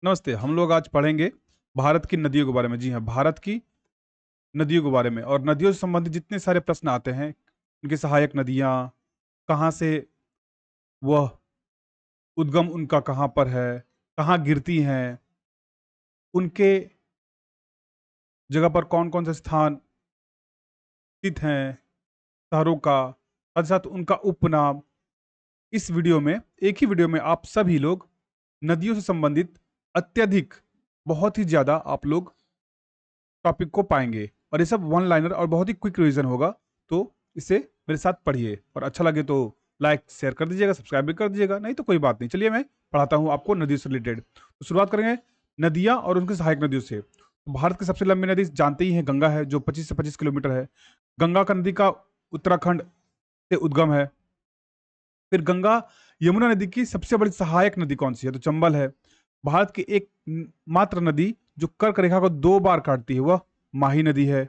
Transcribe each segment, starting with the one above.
नमस्ते। हम लोग आज पढ़ेंगे भारत की नदियों के बारे में। जी हाँ, भारत की नदियों के बारे में और नदियों से संबंधित जितने सारे प्रश्न आते हैं, उनकी सहायक नदियाँ, कहाँ से वह उद्गम उनका कहाँ पर है, कहाँ गिरती हैं, उनके जगह पर कौन-कौन से स्थान स्थित हैं, शहरों का, साथ-साथ उनका उपनाम। इस वीडियो में, एक ही वीडियो में आप सभी लोग नदियों से संबंधित अत्यधिक, बहुत ही ज़्यादा आप लोग टॉपिक को पाएँगे और ये सब वन लाइनर और बहुत ही क्विक रिवीजन होगा। तो इसे मेरे साथ पढ़िए और अच्छा लगे तो लाइक, शेयर कर दीजिएगा, सब्सक्राइब भी कर दीजिएगा, नहीं तो कोई बात नहीं। चलिए मैं पढ़ाता हूँ आपको नदियों से रिलेटेड। तो शुरुआत करेंगे नदियाँ और उनकी सहायक नदियों से। तो भारत की सबसे लंबी नदी जानते ही हैं, गंगा है, जो 25 से 25 किलोमीटर है। गंगा का नदी का उत्तराखंड से उद्गम है। फिर गंगा यमुना नदी की सबसे बड़ी सहायक नदी कौन-सी है? तो चंबल है। भारत की एक मात्र नदी जो कर्क रेखा को 2 बार काटती है, वह माही नदी है।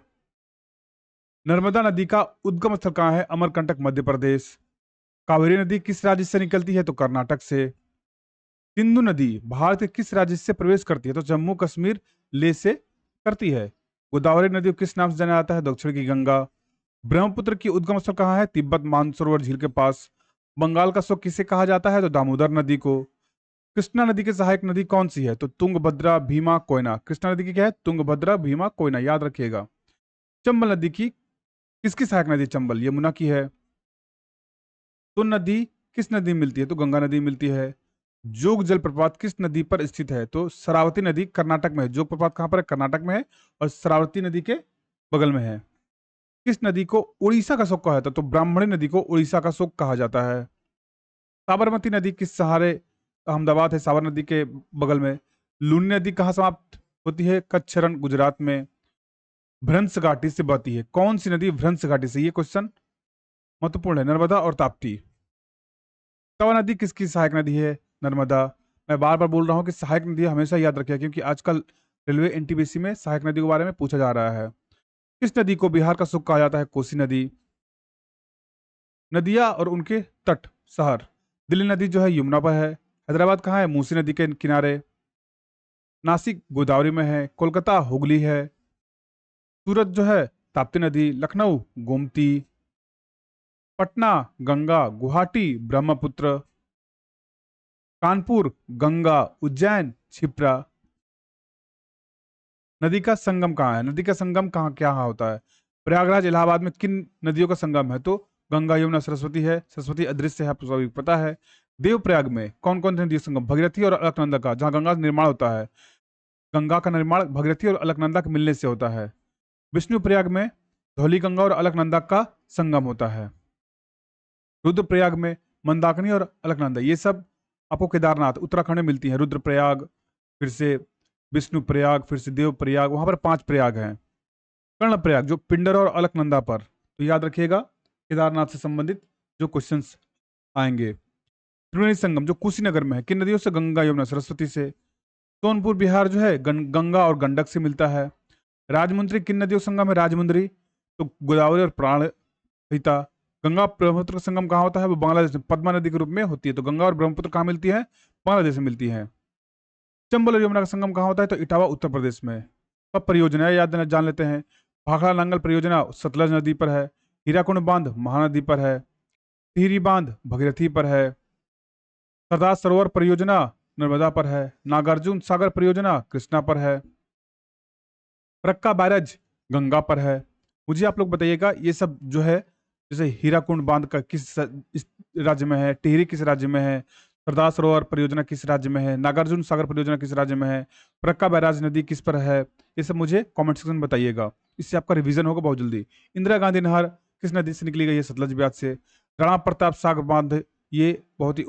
नर्मदा नदी का उद्गम स्थल कहाँ है? अमरकंटक, मध्य प्रदेश। कावेरी नदी किस राज्य से निकलती है? तो कर्नाटक से। सिंधु नदी भारत के किस राज्य से प्रवेश करती है? तो जम्मू कश्मीर, लेह से करती है। गोदावरी नदी को किस नाम से जाना जाता है? दक्षिण की गंगा। ब्रह्मपुत्र की उद्गम स्थल कहाँ है? तिब्बत मानसरोवर झील के पास। बंगाल का शोक किसे कहा जाता है? तो दामोदर नदी को। कृष्णा नदी की सहायक नदी कौन सी है? तो तुंगभद्रा, भीमा, कोयना। कृष्णा नदी की क्या है? तुंगभद्रा, भीमा, कोयना, याद रखिएगा। चंबल नदी की किसकी सहायक नदी? चंबल यमुना की है। तो नदी किस नदी में मिलती है? तो गंगा नदी में मिलती है। जोग जलप्रपात किस नदी पर स्थित है? तो शरावती नदी कर्नाटक में है। जोग प्रपात कहाँ पर है? कर्नाटक में है और शरावती नदी के बगल में है। किस नदी को उड़ीसा का शोक कहा जाता है? तो ब्राह्मणी नदी को उड़ीसा का शोक कहा जाता है। साबरमती नदी किस सहारे, अहमदाबाद है साबर नदी के बगल में। लूनी नदी कहाँ समाप्त होती है? कच्छ रण, गुजरात में। भ्रंश घाटी से बहती है। कौन सी नदी भ्रंश घाटी से? ये क्वेश्चन महत्वपूर्ण है। नर्मदा और ताप्ती। तवा नदी किसकी सहायक नदी है? नर्मदा। मैं बार बार बोल रहा हूँ कि सहायक नदी हमेशा याद रखिए, क्योंकि आजकल रेलवे एनटीपीसी में सहायक नदी के बारे में पूछा जा रहा है। किस नदी को बिहार का सुख कहा जाता है? कोसी नदी। नदियाँ और उनके तट, शहर। दिल्ली नदी जो है यमुना पर है। हैदराबाद कहाँ है? मूसी नदी के किनारे। नासिक गोदावरी में है। कोलकाता हुगली है। सूरत जो है ताप्ती नदी। लखनऊ गोमती। पटना गंगा। गुवाहाटी ब्रह्मपुत्र। कानपुर गंगा। उज्जैन क्षिप्रा। नदी का संगम कहाँ है? नदी का संगम कहाँ क्या होता है? प्रयागराज इलाहाबाद में किन नदियों का संगम है? तो गंगा यमुना सरस्वती है। सरस्वती अदृश्य है, आपको सभी को पता है। देवप्रयाग में कौन कौन सी नदी का संगम? भगीरथी और अलकनंदा का, जहाँ गंगा का निर्माण होता है। गंगा का निर्माण भगीरथी और अलकनंदा के मिलने से होता है। विष्णुप्रयाग में धौलीगंगा और अलकनंदा का संगम होता है। रुद्रप्रयाग में मंदाकिनी और अलकनंदा, ये सब आपको केदारनाथ उत्तराखंड में मिलती है। रुद्रप्रयाग, फिर से विष्णुप्रयाग, फिर से देवप्रयाग, वहां पर 5 प्रयाग हैं। कर्णप्रयाग जो पिंडर और अलकनंदा पर, तो याद रखिएगा केदारनाथ से संबंधित जो क्वेश्चंस आएंगे। त्रिवेणी संगम जो कुशीनगर में है, किन नदियों से? गंगा यमुना सरस्वती से। सोनपुर बिहार जो है गंगा और गंडक से मिलता है। राजमुंद्री किन नदियों का संगम है? राजमुंद्री तो गोदावरी और प्राणहिता। गंगा ब्रह्मपुत्र का संगम कहाँ होता है? वो बांग्लादेश में पद्मा नदी के रूप में होती है। तो गंगा और ब्रह्मपुत्र कहाँ मिलती है? बांग्लादेश में मिलती है। चंबल और यमुना का संगम कहाँ होता है? तो इटावा उत्तर प्रदेश में। अब परियोजनाएं जान लेते हैं। भाखड़ा नांगल परियोजना सतलज नदी पर है। हीराकुंड बांध महानदी पर है। टिहरी बांध भगीरथी पर है। सरदार सरोवर परियोजना नर्मदा पर है। नागार्जुन सागर परियोजना कृष्णा पर है। फरक्का बैराज गंगा पर है। मुझे आप लोग बताइएगा ये सब जो है, जैसे हीराकुंड बांध का इस राज्य में है, टिहरी किस राज्य में है, सरदार सरोवर परियोजना किस राज्य में है, नागार्जुन सागर परियोजना किस राज्य में है, फरक्का बैराज नदी किस पर है, ये सब मुझे कमेंट सेक्शन में बताइएगा। इससे आपका रिवीजन होगा बहुत जल्दी। इंदिरा गांधी नहर किस नदी से निकली गई है? सतलज ब्यास से। राणा प्रताप सागर बांध, ये बहुत ही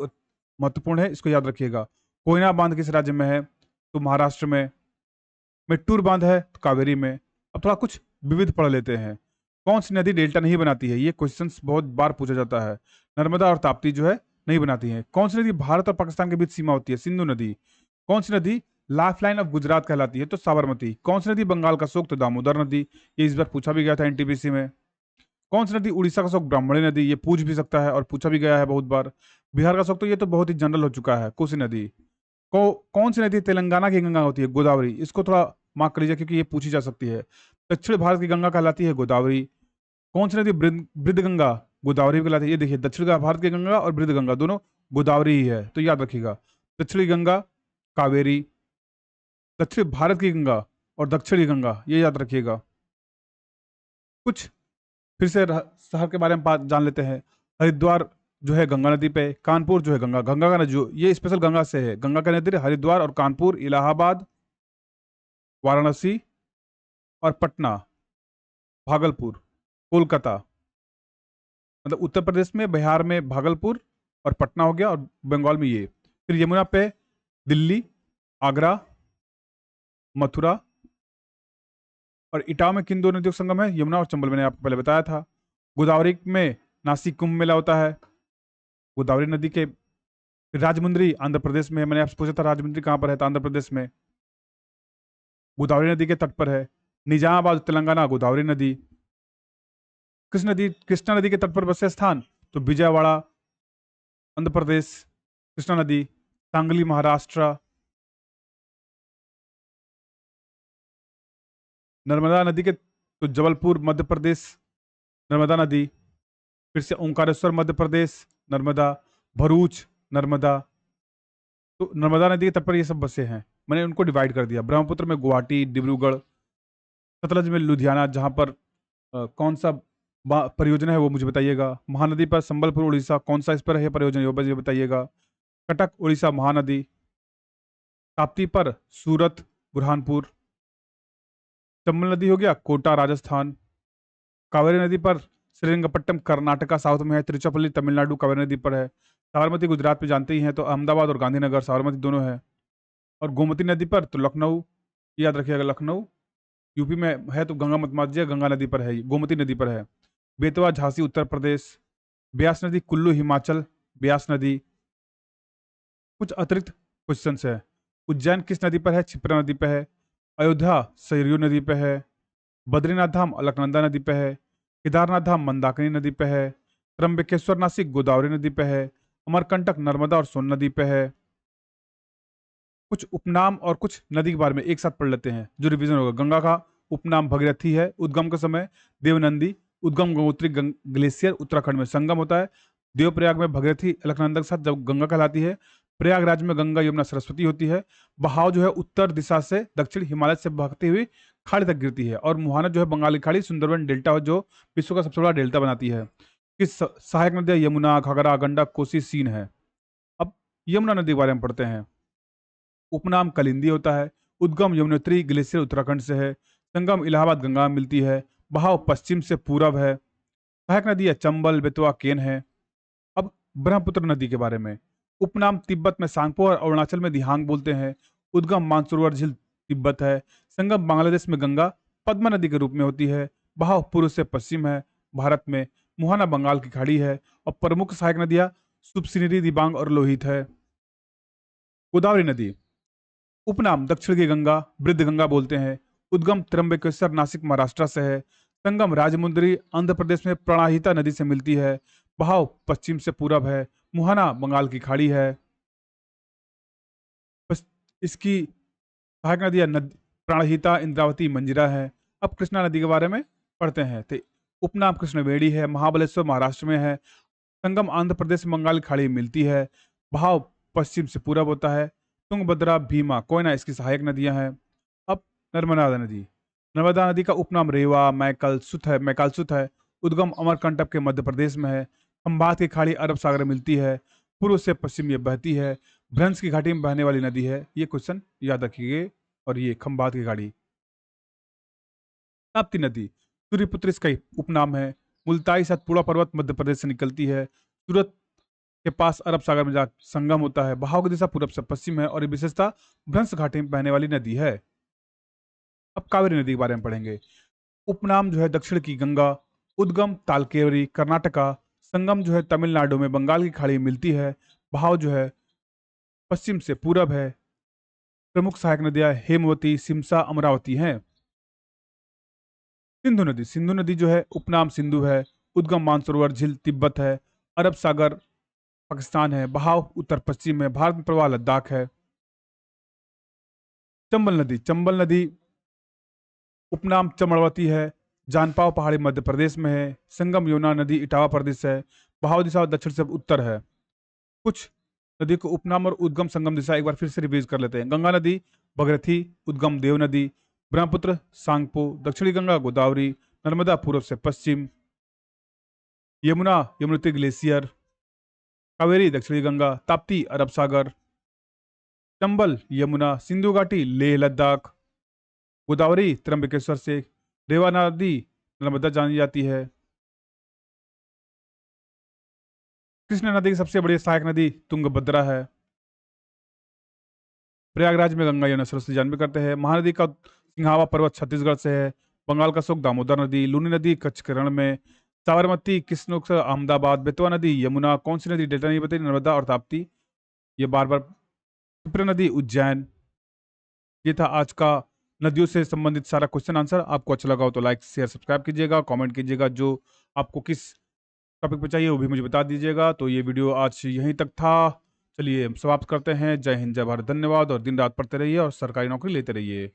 महत्वपूर्ण है, इसको याद रखिएगा। कोयना बांध किस राज्य में है? तो महाराष्ट्र में। मेट्टूर बांध है तो कावेरी में। अब थोड़ा कुछ विविध पढ़ लेते हैं। कौन सी नदी डेल्टा नहीं बनाती है? ये क्वेश्चंस बहुत बार पूछा जाता है। नर्मदा और ताप्ती जो है नहीं बनाती है। कौन सी नदी भारत और पाकिस्तान के बीच सीमा होती है? सिंधु नदी। कौन सी नदी लाइफलाइन ऑफ गुजरात कहलाती है? तो साबरमती। कौन सी नदी बंगाल का शोक? तो दामोदर नदी। ये इस बार पूछा भी गया था एनटीपीसी में। कौन सी नदी उड़ीसा का शोक? ब्राह्मणी नदी। ये पूछ भी सकता है और पूछा भी गया है बहुत बार। बिहार का शोक, तो ये तो बहुत ही जनरल हो चुका है, कोसी नदी। कौन सी नदी तेलंगाना की गंगा होती है? गोदावरी। इसको थोड़ा मार्क कर लीजिए क्योंकि ये पूछी जा सकती है। दक्षिण भारत की गंगा कहलाती है गोदावरी। कौन सी नदी बृहद गंगा? गोदावरी भी कहलाती है। ये देखिए, दक्षिण का भारत की गंगा और बृहद गंगा दोनों गोदावरी ही है, तो याद रखिएगा। दक्षिणी गंगा कावेरी, दक्षिण भारत की गंगा और दक्षिणी गंगा, ये याद रखिएगा। कुछ फिर से शहर के बारे में बात जान लेते हैं। हरिद्वार जो है गंगा नदी पे, कानपुर जो है गंगा गंगा का जो ये स्पेशल गंगा से है, गंगा का नदी हरिद्वार और कानपुर, इलाहाबाद, वाराणसी और पटना, भागलपुर, कोलकाता, मतलब उत्तर प्रदेश में, बिहार में भागलपुर और पटना हो गया, और बंगाल में ये। फिर यमुना पे दिल्ली, आगरा, मथुरा और इटावा में किन दो नदियों का संगम है? यमुना और चंबल, मैंने आपको पहले बताया था। गोदावरी में नासिक कुंभ मेला होता है। गोदावरी नदी के राजमुंद्री आंध्र प्रदेश में है। मैंने आपसे पूछा था राजमुंद्री कहाँ पर है, तो आंध्र प्रदेश में। गोदावरी नदी के तट पर है। निजामाबाद तेलंगाना, गोदावरी नदी। कृष्णा नदी के तट पर बसे स्थान, तो विजयवाड़ा आंध्र प्रदेश, कृष्णा नदी। सांगली महाराष्ट्र। नर्मदा नदी के तो जबलपुर मध्य प्रदेश, नर्मदा नदी। फिर से ओंकारेश्वर मध्य प्रदेश, नर्मदा। भरूच, नर्मदा। तो नर्मदा नदी के तट पर ये सब बसे हैं। मैंने उनको डिवाइड कर दिया। ब्रह्मपुत्र में गुवाहाटी, डिब्रूगढ़। सतलज में लुधियाना, जहाँ पर कौन सा परियोजना है वो मुझे बताइएगा। महानदी पर संबलपुर उड़ीसा, कौन सा इस पर है परियोजना, ये मुझे बताइएगा। कटक उड़ीसा महानदी। ताप्ती पर सूरत, बुरहानपुर। चंबल नदी हो गया कोटा राजस्थान। कावेरी नदी पर श्रीरंगपट्टम कर्नाटका साउथ में है। तिरुचिरापल्ली तमिलनाडु कावेरी नदी पर है। साबरमती गुजरात में जानते ही हैं, तो अहमदाबाद और गांधीनगर, साबरमती दोनों है। और गोमती नदी पर तो लखनऊ, याद रखिएगा लखनऊ। यूपी में है तो गंगा मत माजिए, गंगा नदी पर है, गोमती नदी पर है। बेतवा झांसी उत्तर प्रदेश। ब्यास नदी कुल्लू हिमाचल, ब्यास नदी। कुछ अतिरिक्त क्वेश्चन है। उज्जैन किस नदी पर है? क्षिप्रा नदी पर है। अयोध्या सरयू नदी पर है। बद्रीनाथ धाम अलकनंदा नदी पे है। केदारनाथ धाम मंदाकिनी नदी पे है। त्र्यंबकेश्वर नासिक गोदावरी नदी पे है। अमरकंटक नर्मदा और सोन नदी पे है। कुछ उपनाम और कुछ नदी के बारे में एक साथ पढ़ लेते हैं, जो रिवीजन होगा। गंगा का उपनाम भगीरथी है। उद्गम के समय देवनंदी। उद्गम गंगोत्री ग्लेशियर उत्तराखंड में। संगम होता है देवप्रयाग में भगीरथी अलकनंदा के साथ, जब गंगा कहलाती है। प्रयागराज में गंगा यमुना सरस्वती होती है। बहाव जो है उत्तर दिशा से दक्षिण हिमालय से बहती हुई खाड़ी तक गिरती है। और मुहाना जो है बंगाली खाड़ी, सुंदरबन डेल्टा, जो विश्व का सबसे बड़ा डेल्टा बनाती है। किस सहायक नदियां यमुना, घाघरा, गंडक, कोसी, सीन है। अब यमुना नदी के बारे में पढ़ते हैं। उपनाम कलिंदी होता है। उद्गम यमुनोत्री ग्लेशियर उत्तराखंड से है। संगम इलाहाबाद गंगा में मिलती है। बहाव पश्चिम से पूरब है। सहायक नदी है चंबल, बेतवा, केन है। अब ब्रह्मपुत्र नदी के बारे में। उपनाम तिब्बत में सांगपो और अरुणाचल में दिहांग बोलते हैं। उद्गम मानसरोवर झील तिब्बत है। संगम बांग्लादेश में गंगा पद्मा नदी के रूप में होती है। बहाव पूर्व से पश्चिम है भारत में। मुहाना बंगाल की खाड़ी है। और प्रमुख सहायक नदियां सुबसिनेरी, दिबांग और लोहित है। गोदावरी नदी उपनाम दक्षिण की गंगा, वृद्ध गंगा बोलते हैं। उद्गम त्र्यंबकेश्वर नासिक महाराष्ट्र से है। संगम राजमुंद्री आंध्र प्रदेश में प्राणहिता नदी से मिलती है। बहाव पश्चिम से पूरब है। मुहाना बंगाल की खाड़ी है। इसकी सहायक नदियां प्राणहिता, इंद्रावती, मंजिरा है। अब कृष्णा नदी के बारे में पढ़ते हैं। तो उपनाम कृष्णवेणी है। महाबलेश्वर महाराष्ट्र में है। संगम आंध्र प्रदेश में बंगाल की खाड़ी में मिलती है। बहाव पश्चिम से पूरब होता है। तुंगभद्रा, भीमा, कोयना इसकी सहायक नदियां हैं। अब नर्मदा नदी। नर्मदा नदी का उपनाम रेवा, मैकालसुत है। उद्गम अमरकंटक के मध्य प्रदेश में है। खंभात की खाड़ी अरब सागर में मिलती है। पूर्व से पश्चिम ये बहती है। भ्रंश की घाटी में बहने वाली नदी है। ये क्वेश्चन याद रखिए। और ये खंभात की खाड़ी। ताप्ती नदी सूर्यपुत्र इसका उपनाम है। मुल्ताई सतपुड़ा पर्वत मध्य प्रदेश से निकलती है। सूरत के पास अरब सागर में जा संगम होता है। बहाव की दिशा पूरब से पश्चिम है और ये विशेषता भ्रंश घाटी में बहने वाली नदी है। अब कावेरी नदी के बारे में पढ़ेंगे। उपनाम जो है दक्षिण की गंगा। उद्गम तालकेवरी कर्नाटका। संगम जो है तमिलनाडु में बंगाल की खाड़ी में मिलती है। बहाव जो है पश्चिम से पूरब है। प्रमुख सहायक नदियां हेमवती, सिमसा, अमरावती हैं। सिंधु नदी जो है उपनाम सिंधु है। उद्गम मानसरोवर झील तिब्बत है। अरब सागर पाकिस्तान है। बहाव उत्तर पश्चिम में। भारत में प्रवाह लद्दाख है। चंबल नदी उपनाम चमड़वती है। जानपाव पहाड़ी मध्य प्रदेश में है। संगम यमुना नदी इटावा प्रदेश है। बहाव दिशा दक्षिण से उत्तर है। कुछ नदी को उपनाम और उद्गम संगम दिशा एक बार फिर से रिवीज कर लेते हैं। गंगा नदी भगीरथी, उद्गम देव नदी। ब्रह्मपुत्र सांगपो, दक्षिणी गंगा गोदावरी। नर्मदा पूर्व से पश्चिम। यमुना यमुनोत्री ग्लेशियर। कावेरी दक्षिणी गंगा। ताप्ती अरब सागर। चंबल यमुना सिंधु घाटी लेह लद्दाख। गोदावरी त्र्यंबकेश्वर से। रेवा नदी नर्मदा जानी जाती है। कृष्णा नदी की सबसे बड़ी सहायक नदी तुंगभद्रा है। प्रयागराज में गंगा यमुना सरस्वती जन्म करते हैं। महानदी का सिंहावा पर्वत छत्तीसगढ़ से है। बंगाल का शोक दामोदर नदी। लूनी नदी कच्छ के रण में। साबरमती किशनोक अहमदाबाद। बेतवा नदी यमुना। कौन सी नदी डेल्टा नहीं बताई, नर्मदा और ताप्ती। ये बार बार। क्षिप्रा नदी उज्जैन। ये था आज का नदियों से संबंधित सारा क्वेश्चन आंसर। आपको अच्छा लगा हो तो लाइक शेयर सब्सक्राइब कीजिएगा, कमेंट कीजिएगा। जो आपको किस टॉपिक पे चाहिए वो भी मुझे बता दीजिएगा। तो ये वीडियो आज यहीं तक था। चलिए समाप्त करते हैं। जय हिंद, जय भारत, धन्यवाद। और दिन रात पढ़ते रहिए और सरकारी नौकरी लेते रहिए।